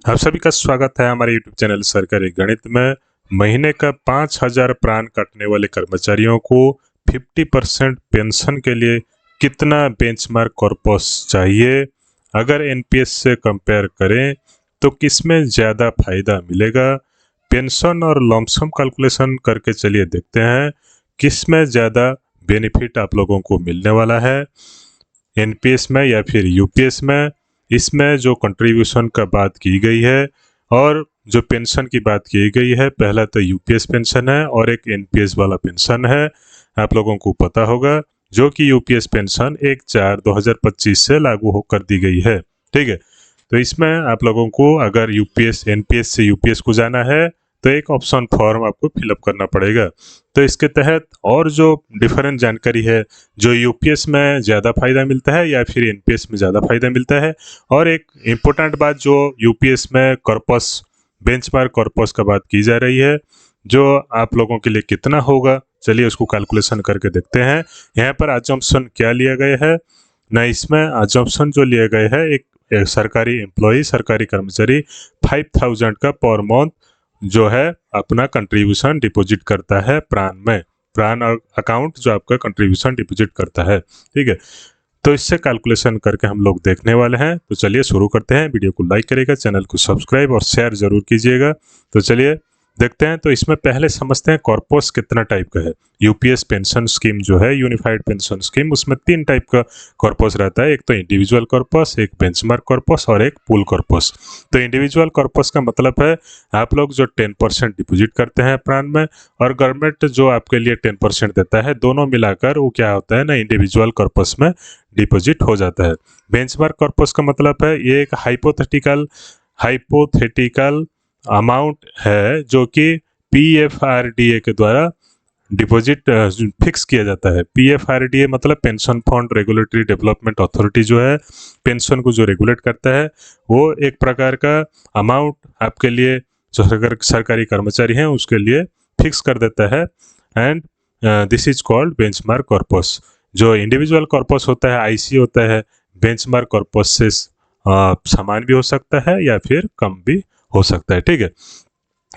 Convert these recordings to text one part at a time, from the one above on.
आप सभी का स्वागत है हमारे YouTube चैनल सरकारी गणित में। महीने का 5,000 प्राण काटने वाले कर्मचारियों को 50% पेंशन के लिए कितना बेंचमार्क कॉर्पस चाहिए, अगर एनपीएस से कंपेयर करें तो किसमें ज़्यादा फायदा मिलेगा। पेंशन और लमसम कैलकुलेशन करके चलिए देखते हैं किसमें ज़्यादा बेनिफिट आप लोगों को मिलने वाला है, एनपीएस में या फिर यूपीएस में। इसमें जो कंट्रीब्यूशन का बात की गई है और जो पेंशन की बात की गई है, पहला तो यूपीएस पेंशन है और एक एनपीएस वाला पेंशन है। आप लोगों को पता होगा जो कि यूपीएस पेंशन 1/4/2025 से लागू होकर दी गई है। ठीक है, तो इसमें आप लोगों को अगर यूपीएस एनपीएस से यूपीएस को जाना है तो एक ऑप्शन फॉर्म आपको फिलअप करना पड़ेगा। तो इसके तहत और जो डिफरेंट जानकारी है, जो यूपीएस में ज़्यादा फायदा मिलता है या फिर एनपीएस में ज़्यादा फायदा मिलता है, और एक इम्पोर्टेंट बात जो यूपीएस में कॉर्पस बेंचमार्क कॉर्पस का बात की जा रही है, जो आप लोगों के लिए कितना होगा, चलिए उसको कैलकुलेशन करके देखते हैं। यहाँ पर अजम्पशन क्या लिया गया है ना, इसमें अजम्पशन जो लिए गए है एक सरकारी एम्प्लॉय, सरकारी कर्मचारी 5,000 का पर मंथ जो है अपना कंट्रीब्यूशन डिपॉजिट करता है प्राण में, प्राण अकाउंट जो आपका कंट्रीब्यूशन डिपॉजिट करता है। ठीक है, तो इससे कैलकुलेशन करके हम लोग देखने वाले हैं। तो चलिए शुरू करते हैं। वीडियो को लाइक करिएगा, चैनल को सब्सक्राइब और शेयर जरूर कीजिएगा। तो चलिए देखते हैं। तो इसमें पहले समझते हैं कॉर्पस कितना टाइप का है। यूपीएस पेंशन स्कीम जो है, यूनिफाइड पेंशन स्कीम, उसमें 3 टाइप का कॉर्पस रहता है। एक तो इंडिविजुअल कॉर्पस, एक बेंचमार्क कॉर्पस और एक पूल कॉर्पस। तो इंडिविजुअल कॉर्पस का मतलब है आप लोग जो 10% डिपॉजिट करते हैं प्राण में और गवर्नमेंट जो आपके लिए 10% देता है, दोनों मिलाकर वो क्या होता है ना, इंडिविजुअल कॉर्पस में डिपॉजिट हो जाता है। बेंचमार्क कॉर्पस का मतलब है ये एक हाइपोथेटिकल अमाउंट है जो कि पीएफआरडीए के द्वारा डिपॉजिट फिक्स किया जाता है। पीएफआरडीए मतलब pension fund regulatory development authority जो है, पेंशन को जो रेगुलेट करता है, वो एक प्रकार का अमाउंट आपके लिए जो सरकारी कर्मचारी हैं उसके लिए फिक्स कर देता है। And this is called benchmark corpus. जो इंडिविजुअल कॉर्पस होता है, आईसी होता है, बेंचमार्क कॉर्पस से समान भी हो सकता है या फिर कम भी हो सकता है। ठीक है,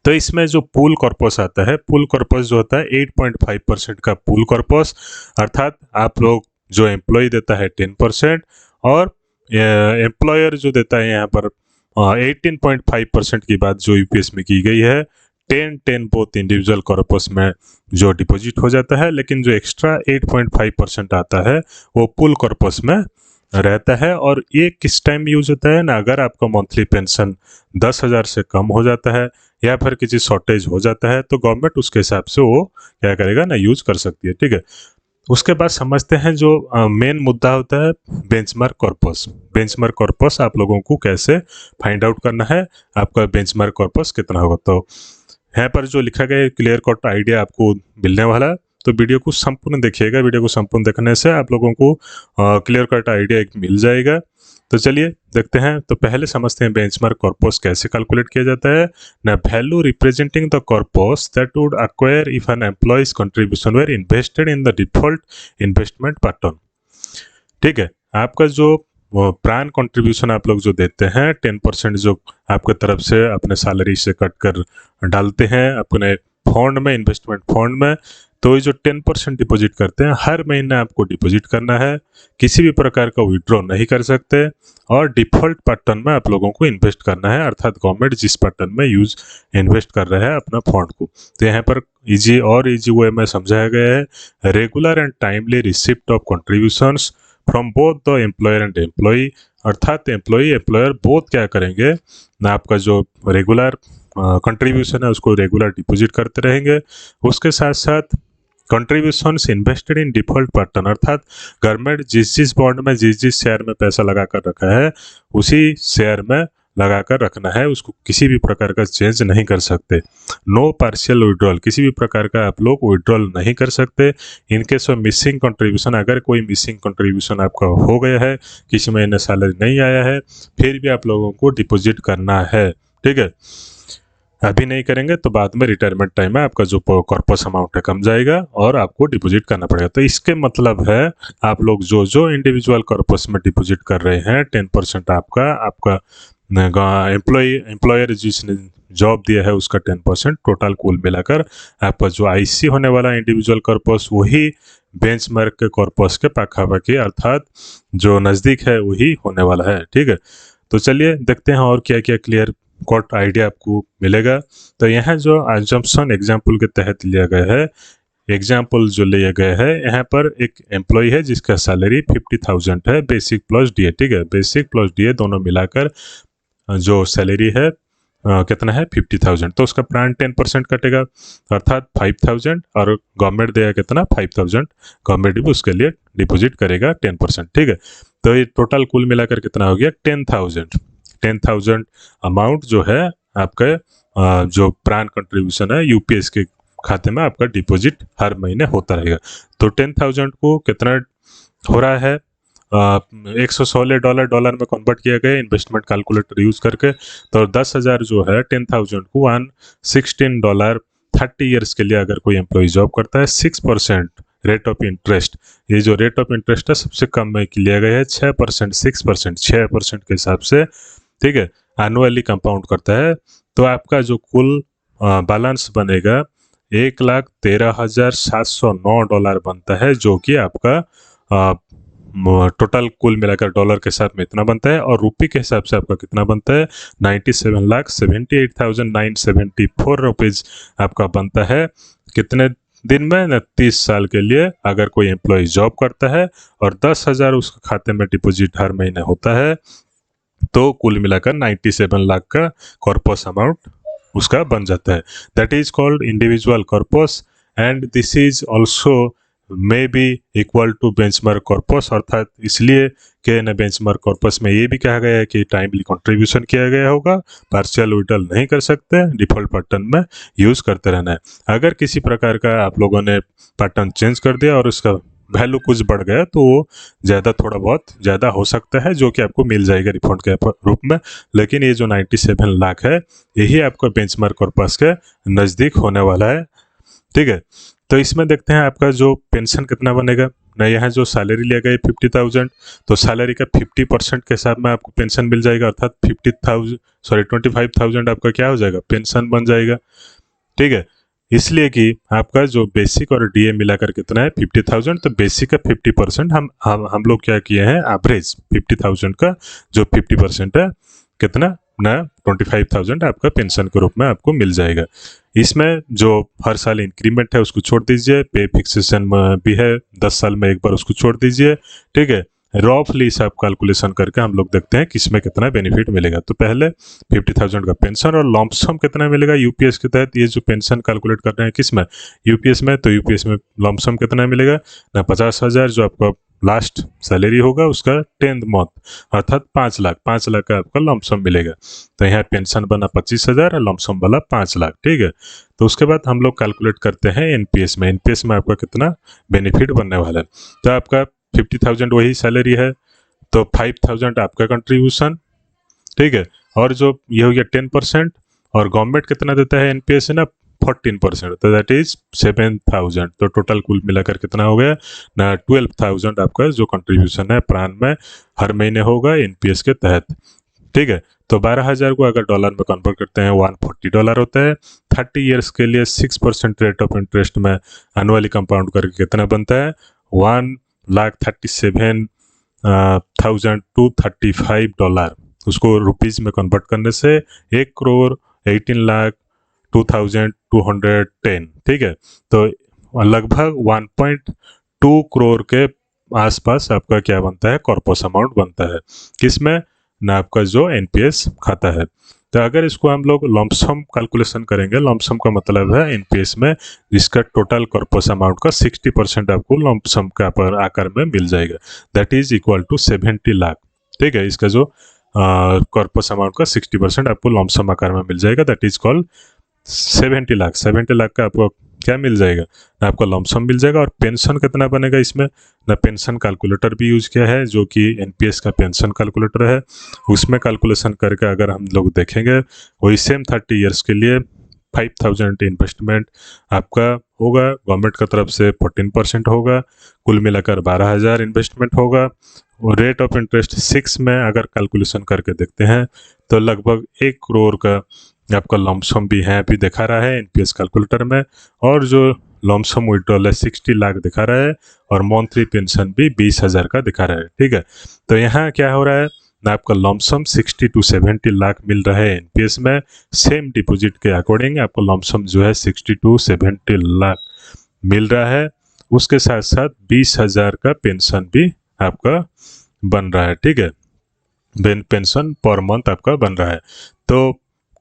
तो इसमें जो पूल कॉर्पस आता है, पूल कॉर्पस जो होता है 8.5% का पूल कॉर्पस, अर्थात आप लोग जो एम्प्लॉय देता है 10% और एम्प्लॉयर जो देता है यहाँ पर 18.5% की बात जो यूपीएस में की गई है। 10-10 बोथ इंडिविजुअल कॉर्पस में जो डिपॉजिट हो जाता है, लेकिन जो एक्स्ट्रा 8.5% आता है वो पूल कॉर्पस में रहता है। और ये किस टाइम यूज होता है ना, अगर आपका मंथली पेंशन 10,000 से कम हो जाता है या फिर किसी शॉर्टेज हो जाता है तो गवर्नमेंट उसके हिसाब से वो क्या करेगा ना, यूज कर सकती है। ठीक है, उसके बाद समझते हैं जो मेन मुद्दा होता है बेंचमार्क कॉर्पस। बेंचमार्क कॉर्पस आप लोगों को कैसे फाइंड आउट करना है, आपका बेंचमार्क कॉर्पस कितना होगा। तो यहाँ पर जो लिखा गया है क्लियर कट आइडिया आपको मिलने वाला है। तो वीडियो को संपूर्ण देखिएगा, वीडियो को संपूर्ण देखने से आप लोगों को क्लियर कट आइडिया एक मिल जाएगा। तो चलिए देखते हैं। तो पहले समझते हैं बेंचमार्क कॉर्पस कैसे कैलकुलेट किया जाता है ना। Value representing the corpus that would acquire if an employee's contribution were invested in the default investment pattern. ठीक है, आपका जो प्राण कंट्रीब्यूशन आप लोग जो देते हैं 10% जो आपके तरफ से अपने सैलरी से कट कर डालते हैं अपने फंड में, इन्वेस्टमेंट फंड में, तो ये जो 10% डिपॉजिट करते हैं हर महीने आपको डिपॉजिट करना है, किसी भी प्रकार का विड्रॉ नहीं कर सकते और डिफॉल्ट पैटर्न में आप लोगों को इन्वेस्ट करना है, अर्थात गवर्नमेंट जिस पैटर्न में इन्वेस्ट कर रहा है अपना फंड को। तो यहाँ पर इजी वे में समझाया गया है regular and timely receipt of contributions from both the employer and employee, अर्थात एम्प्लॉयर बोथ क्या करेंगे ना, आपका जो रेगुलर कंट्रीब्यूशन है उसको रेगुलर डिपॉजिट करते रहेंगे। उसके साथ साथ contributions invested in default pattern, अर्थात गवर्नमेंट जिस बॉन्ड में जिस शेयर में पैसा लगा कर रखा है उसी शेयर में लगा कर रखना है, उसको किसी भी प्रकार का चेंज नहीं कर सकते। नो पार्शियल विड्रॉल, किसी भी प्रकार का आप लोग विड्रॉल नहीं कर सकते। In case of missing contribution, अगर कोई मिसिंग कंट्रीब्यूशन आपका हो गया है, किसी महीने सैलरी नहीं आया है, फिर भी आप लोगों को डिपॉजिट करना है। ठीक है, अभी नहीं करेंगे तो बाद में रिटायरमेंट टाइम में आपका जो कॉर्पस अमाउंट है कम जाएगा और आपको डिपॉजिट करना पड़ेगा। तो इसके मतलब है आप लोग जो इंडिविजुअल कॉर्पस में डिपॉजिट कर रहे हैं 10% आपका एम्प्लॉयर जिसने जॉब दिया है उसका 10%, टोटल कुल मिलाकर आपका जो आईसी होने वाला इंडिविजुअल कॉर्पस वही बेंचमार्क के कॉर्पस के पाखापाखी अर्थात जो नज़दीक है वही होने वाला है। ठीक है, तो चलिए देखते हैं और क्या क्या क्लियर कट आइडिया आपको मिलेगा। तो यहाँ जो अजम्पशन एग्जाम्पल के तहत लिया गया है, एग्जाम्पल जो लिया गया है, यहाँ पर एक एम्प्लॉय है जिसका सैलरी 50,000 है, बेसिक प्लस डीए। ठीक है, बेसिक प्लस डीए दोनों मिलाकर जो सैलरी है कितना है 50,000, तो उसका प्राण 10% कटेगा अर्थात 5,000 और गवर्नमेंट देगा कितना 5,000, गवर्नमेंट भी उसके लिए डिपॉजिट करेगा 10%। ठीक है, तो ये टोटल कुल मिलाकर कितना हो गया 10,000 अमाउंट जो है आपका जो प्राण कंट्रीब्यूशन है यूपीएस के खाते में आपका डिपॉजिट हर महीने होता रहेगा। तो 10,000 को कितना हो रहा है $116 में कन्वर्ट किया गया इन्वेस्टमेंट कैलकुलेटर यूज करके। तो 10,000 जो है 10,000 को $116 30 ईयर्स के लिए अगर कोई एम्प्लॉय जॉब करता है 6% रेट ऑफ इंटरेस्ट, ये जो रेट ऑफ इंटरेस्ट है सबसे कम में लिया गया है 6%, 6% के हिसाब से। ठीक है, एनुअली कंपाउंड करता है तो आपका जो कुल बैलेंस बनेगा $1,13,709 बनता है, जो कि आपका टोटल कुल मिलाकर डॉलर के हिसाब में इतना बनता है और रुपये के हिसाब से आपका कितना बनता है 97,78,974 रुपीज़ आपका बनता है। कितने दिन में 30 साल के लिए अगर कोई एम्प्लॉय जॉब करता है और 10,000 उसके खाते में डिपॉजिट हर महीने होता है तो कुल मिलाकर 97 लाख का कॉर्पस अमाउंट उसका बन जाता है। That is called individual corpus and this is also may be equal to benchmark corpus, अर्थात इसलिए कि न बेंचमार्क कॉर्पस में ये भी कहा गया है कि टाइमली कंट्रीब्यूशन किया गया होगा, पार्शियल विड्रॉल नहीं कर सकते, डिफॉल्ट पैटर्न में यूज़ करते रहना है। अगर किसी प्रकार का आप लोगों ने पैटर्न चेंज कर दिया और उसका वैल्यू कुछ बढ़ गया तो वो ज़्यादा थोड़ा बहुत ज़्यादा हो सकता है जो कि आपको मिल जाएगा रिफंड के रूप में, लेकिन ये जो 97 लाख है यही आपको बेंचमार्क कॉर्पस के नज़दीक होने वाला है। ठीक है, तो इसमें देखते हैं आपका जो पेंशन कितना बनेगा ना। यहाँ जो सैलरी लिया गया 50,000, तो सैलरी का 50% के हिसाब में आपको पेंशन मिल जाएगा अर्थात 25,000 आपका क्या हो जाएगा पेंशन बन जाएगा। ठीक है, इसलिए कि आपका जो बेसिक और डीए मिलाकर कितना है 50,000, तो बेसिक का 50% हम लोग क्या किए हैं एवरेज 50,000 का जो 50% है कितना ना 25,000 आपका पेंशन के रूप में आपको मिल जाएगा। इसमें जो हर साल इंक्रीमेंट है उसको छोड़ दीजिए, पे फिक्सेशन भी है 10 साल में एक बार उसको छोड़ दीजिए। ठीक है, रफली सब कैलकुलेशन करके हम लोग देखते हैं किसमें कितना बेनिफिट मिलेगा। तो पहले 50,000 का पेंशन और लॉम्पसम कितना मिलेगा यूपीएस के तहत, ये जो पेंशन कैलकुलेट कर रहे हैं किसमें यूपीएस में, तो यूपीएस में लॉम्पसम कितना मिलेगा ना 50,000 जो आपका लास्ट सैलरी होगा उसका 10th मंथ अर्थात 5 लाख का आपका लॉम्पसम मिलेगा। तो यहाँ पेंशन बना 25,000 और लॉम्पसम वाला 5 लाख। ठीक है, तो उसके बाद हम लोग कैलकुलेट करते हैं एनपीएस में, एनपीएस में आपका कितना बेनिफिट बनने वाला है। तो आपका 50,000 वही सैलरी है तो 5,000 आपका कंट्रीब्यूशन। ठीक है, और जो ये हो गया 10% और गवर्नमेंट कितना देता है एनपीएस ना 14%, तो दैट इज 7,000। तो टोटल कुल मिलाकर कितना हो गया ना 12,000 आपका जो कंट्रीब्यूशन है प्राण में हर महीने होगा एनपीएस के तहत। ठीक है, तो 12,000 को अगर डॉलर में कन्वर्ट करते हैं $140 होता है। 30 ईयर्स के लिए 6% रेट ऑफ इंटरेस्ट में एनुअली कंपाउंड करके कितना बनता है $1,37,235। उसको रुपीज़ में कन्वर्ट करने से 1,18,02,210। ठीक है, तो लगभग 1.2 करोड़ के आसपास आपका क्या बनता है कॉर्पस अमाउंट बनता है किसमें ना आपका जो एनपीएस खाता है। तो अगर इसको हम लोग लॉम्पसम कैलकुलेशन करेंगे, लॉम्पसम का मतलब है एनपीएस में जिसका टोटल कॉर्पस अमाउंट का 60% आपको लॉम्पसम का पर आकार में मिल जाएगा, that is equal to 70 lakh. ठीक है, इसका जो कॉर्पस अमाउंट का 60% आपको लॉम्पसम आकार में मिल जाएगा, that is called 70 lakh. 70 lakh का आपको क्या मिल जाएगा ना आपको लॉम्पसम मिल जाएगा। और पेंशन कितना बनेगा इसमें ना पेंशन कैलकुलेटर भी यूज किया है जो कि एनपीएस का पेंशन कैलकुलेटर है, उसमें कैलकुलेशन करके अगर हम लोग देखेंगे वही सेम 30 ईयर्स के लिए 5,000 इन्वेस्टमेंट आपका होगा, गवर्नमेंट की तरफ से 14% होगा, कुल मिलाकर 12,000 इन्वेस्टमेंट होगा। और रेट ऑफ इंटरेस्ट 6 में अगर कैलकुलेशन करके देखते हैं तो लगभग 1 करोड़ का आपका लमसम भी है, अभी दिखा रहा है एनपीएस कैलकुलेटर में। और जो लमसम विड्रॉल है 60 लाख दिखा रहा है, और मंथली पेंशन भी 20,000 का दिखा रहा है। ठीक है, तो यहाँ क्या हो रहा है, आपका लमसम 60 to 70 लाख मिल रहा है एनपीएस में। सेम डिपॉजिट के अकॉर्डिंग आपको लमसम जो है 60 to 70 लाख मिल रहा है। उसके साथ साथ 20,000 का पेंशन भी आपका बन रहा है। ठीक है, पेंशन पर मंथ आपका बन रहा है। तो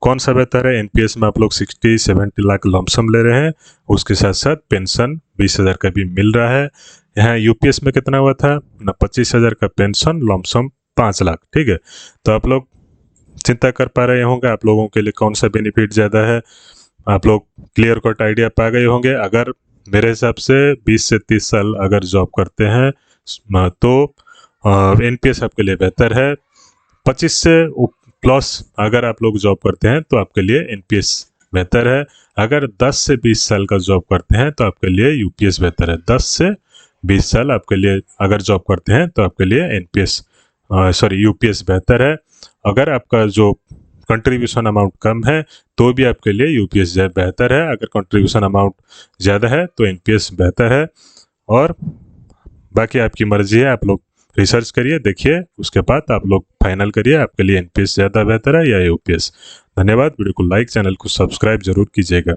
कौन सा बेहतर है, एनपीएस में आप लोग 60-70 लाख लमसम ले रहे हैं, उसके साथ साथ पेंशन 20,000 का भी मिल रहा है। यहाँ यूपीएस में कितना हुआ था ना, 25,000 का पेंशन, लमसम 5 लाख। ठीक है, तो आप लोग चिंता कर पा रहे होंगे आप लोगों के लिए कौन सा बेनिफिट ज़्यादा है, आप लोग क्लियर कट आइडिया पा गए होंगे। अगर मेरे हिसाब से 20 से 30 साल अगर जॉब करते हैं तो एनपीएस आपके लिए बेहतर है। 25 से प्लस अगर आप लोग जॉब करते हैं तो आपके लिए एनपीएस बेहतर है। अगर 10 से 20 साल का जॉब करते हैं तो आपके लिए यूपीएस बेहतर है। 10 से 20 साल आपके लिए अगर जॉब करते हैं तो आपके लिए एनपीएस यूपीएस बेहतर है। अगर आपका जो कंट्रीब्यूशन अमाउंट कम है तो भी आपके लिए यूपीएस बेहतर है। अगर कंट्रीब्यूशन अमाउंट ज़्यादा है तो एनपीएस बेहतर है। और बाकी आपकी मर्जी है, आप लोग रिसर्च करिए, देखिए, उसके बाद आप लोग फाइनल करिए आपके लिए एनपीएस ज़्यादा बेहतर है या यूपीएस। धन्यवाद। वीडियो को लाइक, चैनल को सब्सक्राइब जरूर कीजिएगा।